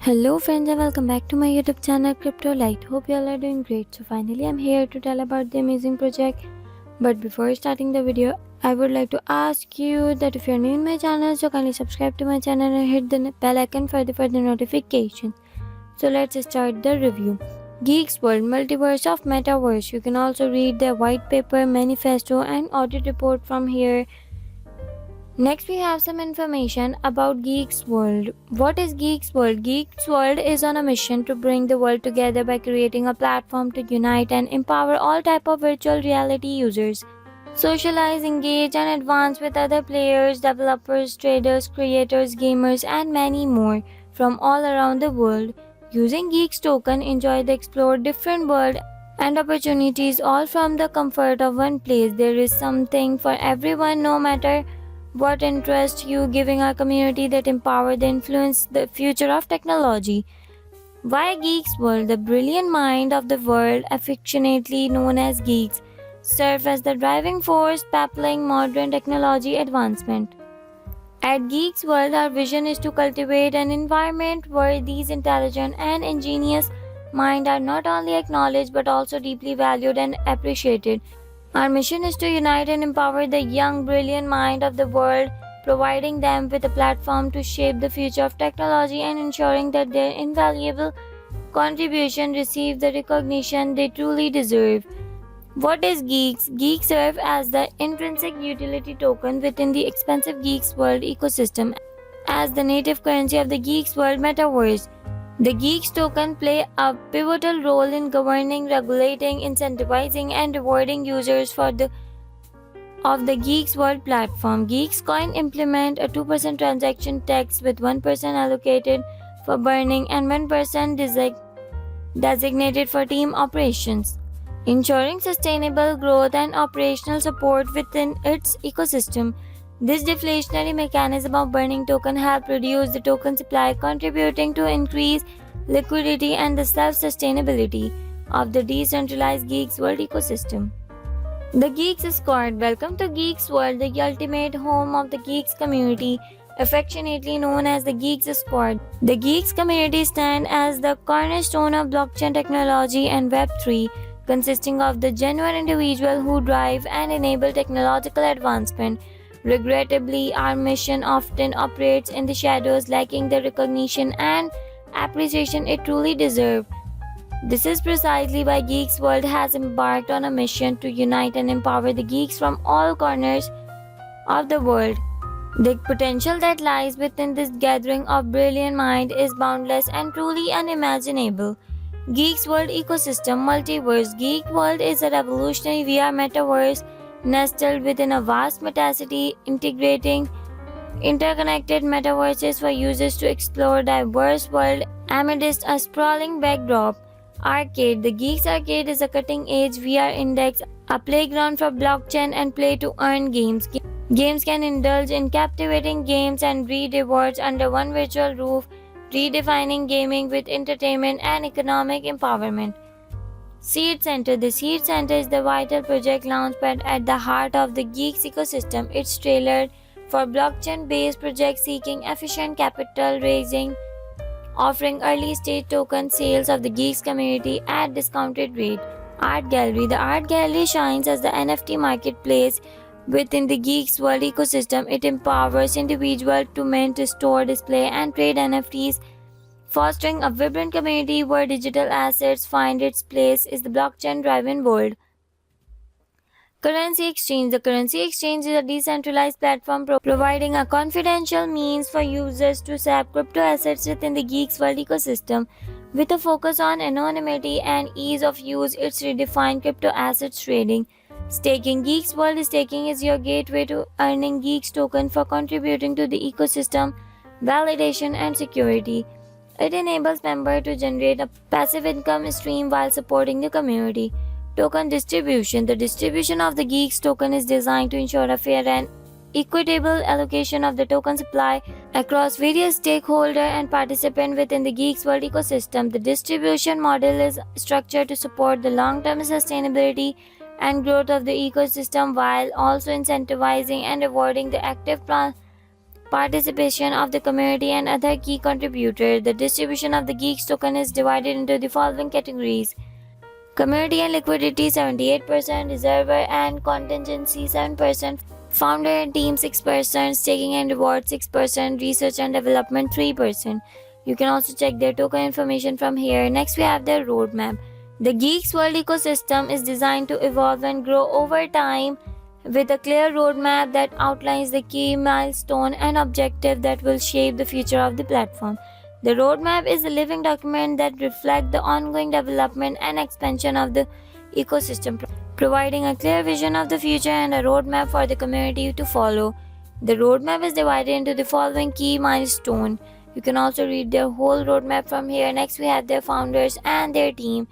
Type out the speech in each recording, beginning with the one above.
Hello friends and welcome back to my YouTube channel Crypto Light. Hope you all are doing great. So finally I'm here to tell about the amazing project. But before starting the video, I would like to ask you that if you're new in my channel, so kindly subscribe to my channel and hit the bell icon for the further notifications. So let's start the review. Geeks World Multiverse of Metaverse. You can also read their white paper, manifesto and audit report from here. Next, we have some information about Geeks World. What is Geeks World? Geeks World is on a mission to bring the world together by creating a platform to unite and empower all type of virtual reality users. Socialize, engage, and advance with other players, developers, traders, creators, gamers, and many more from all around the world. Using Geeks token, enjoy the explore different world and opportunities all from the comfort of one place. There is something for everyone, no matter what interests you, giving our community that empower the influence the future of technology. Why Geeks World? The brilliant mind of the world, affectionately known as geeks, serve as the driving force propelling modern technology advancement. At Geeks World, our vision is to cultivate an environment where these intelligent and ingenious minds are not only acknowledged but also deeply valued and appreciated. Our mission is to unite and empower the young, brilliant mind of the world, providing them with a platform to shape the future of technology and ensuring that their invaluable contribution receive the recognition they truly deserve. What is Geeks? Geeks serve as the intrinsic utility token within the expansive Geeks World ecosystem as the native currency of the Geeks World metaverse. The Geeks token play a pivotal role in governing, regulating, incentivizing, and rewarding users of the Geeks World platform. Geeks coin implement a 2% transaction tax with 1% allocated for burning and 1% designated for team operations, ensuring sustainable growth and operational support within its ecosystem. This deflationary mechanism of burning token help reduce the token supply, contributing to increase liquidity and the self-sustainability of the decentralized Geeks World ecosystem. The Geeks Squad. Welcome to Geeks World, the ultimate home of the Geeks community, affectionately known as the Geeks Squad. The Geeks community stands as the cornerstone of blockchain technology and Web3, consisting of the genuine individuals who drive and enable technological advancement. Regrettably, our mission often operates in the shadows, lacking the recognition and appreciation it truly deserves. This is precisely why Geeks World has embarked on a mission to unite and empower the geeks from all corners of the world. The potential that lies within this gathering of brilliant minds is boundless and truly unimaginable. Geeks World Ecosystem Multiverse. Geek World is a revolutionary VR metaverse nestled within a vast metacity, integrating interconnected metaverses for users to explore diverse world amidst a sprawling backdrop. Arcade. The Geeks Arcade is a cutting-edge VR index, a playground for blockchain and play-to-earn games. Games can indulge in captivating games and breed rewards under one virtual roof, redefining gaming with entertainment and economic empowerment. Seed Center. The Seed Center is the vital project launchpad at the heart of the Geeks ecosystem. It's tailored for blockchain-based projects seeking efficient capital raising, offering early-stage token sales of the Geeks community at discounted rate. Art Gallery. The Art Gallery shines as the NFT marketplace within the Geeks World ecosystem. It empowers individuals to mint, store, display, and trade NFTs, fostering a vibrant community where digital assets find its place in the blockchain-driven world. Currency Exchange. The Currency Exchange is a decentralized platform providing a confidential means for users to swap crypto assets within the Geeks World ecosystem. With a focus on anonymity and ease of use, it's redefined crypto assets trading. Staking. Geeks World Staking is your gateway to earning Geeks token for contributing to the ecosystem, validation, and security. It enables members to generate a passive income stream while supporting the community. Token distribution. The distribution of the Geeks token is designed to ensure a fair and equitable allocation of the token supply across various stakeholders and participants within the Geeks World ecosystem. The distribution model is structured to support the long-term sustainability and growth of the ecosystem while also incentivizing and rewarding the active participation of the community and other key contributors. The distribution of the Geeks token is divided into the following categories: community and liquidity 78%, reservoir and contingency 7%, founder and team 6%, staking and reward 6%, research and development 3%. You can also check their token information from here. Next we have their roadmap. The Geeks World ecosystem is designed to evolve and grow over time with a clear roadmap that outlines the key milestone and objective that will shape the future of the platform. The roadmap is a living document that reflects the ongoing development and expansion of the ecosystem, providing a clear vision of the future and a roadmap for the community to follow. The roadmap is divided into the following key milestones. You can also read their whole roadmap from here. Next, we have their founders and their team.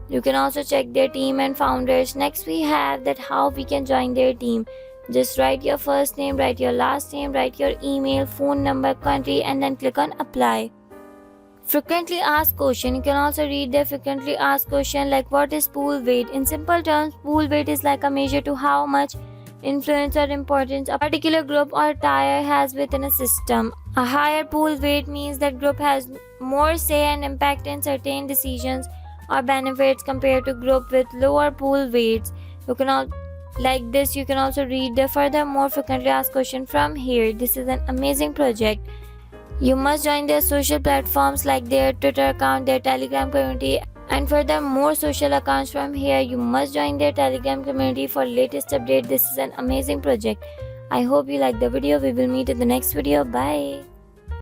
You can also check their team and founders. Next, we have that how we can join their team. Just write your first name, write your last name, write your email, phone number, country, and then click on apply. Frequently asked question. You can also read their frequently asked question like what is pool weight? In simple terms, pool weight is like a measure to how much influence or importance a particular group or tier has within a system. A higher pool weight means that group has more say and impact in certain decisions or benefits compared to group with lower pool weights. You can also read the further more frequently asked question from here. This is an amazing project. You must join their social platforms like their Twitter account, their Telegram community, and further more social accounts from here. You must join their Telegram community for latest update. This is an amazing project. I hope you like the video. We will meet in the next video. Bye.